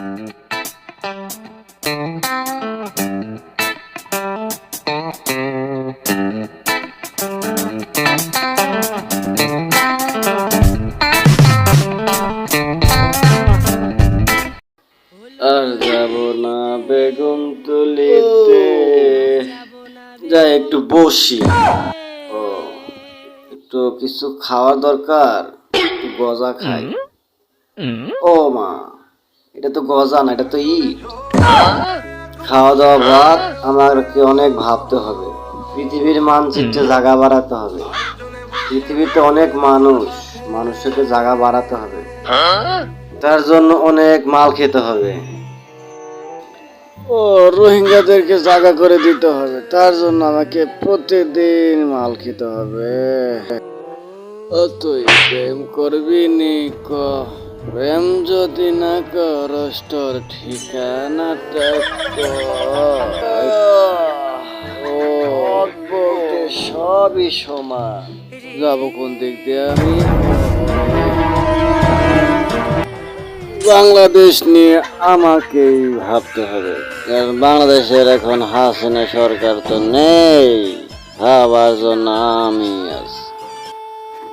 আর যাব না বেগম তুলিতে, যাই একটু বসি। ও, একটু কিছু খাওয়া দরকার, একটু গজা খাই। ও মা, এটা তো গজা না, এটা তো ইট। খাওয়া দাওয়া ভাত আমাকে অনেক ভাবতে হবে, পৃথিবীর মানচিত্রে জায়গা বাড়াতে হবে। পৃথিবীতে অনেক মানুষকে জায়গা বাড়াতে হবে, তার জন্য অনেক মাল খেতে হবে। ও, রোহিঙ্গাদেরকে জায়গা করে দিতে হবে, তার জন্য আমাকে প্রতিদিন মাল খেতে হবে। ও তুই প্রেম করবি নি ক, প্রেম যদি না করস তোর ঠিকানাটা ও বলতে সবই সমান। যাবো কোন দিক দিয়ে আমি? বাংলাদেশ নিয়ে আমাকেই ভাবতে হবে, কারণ বাংলাদেশের এখন হাসিনা সরকার তো নেই, ভাবার জন্য আমি আছি।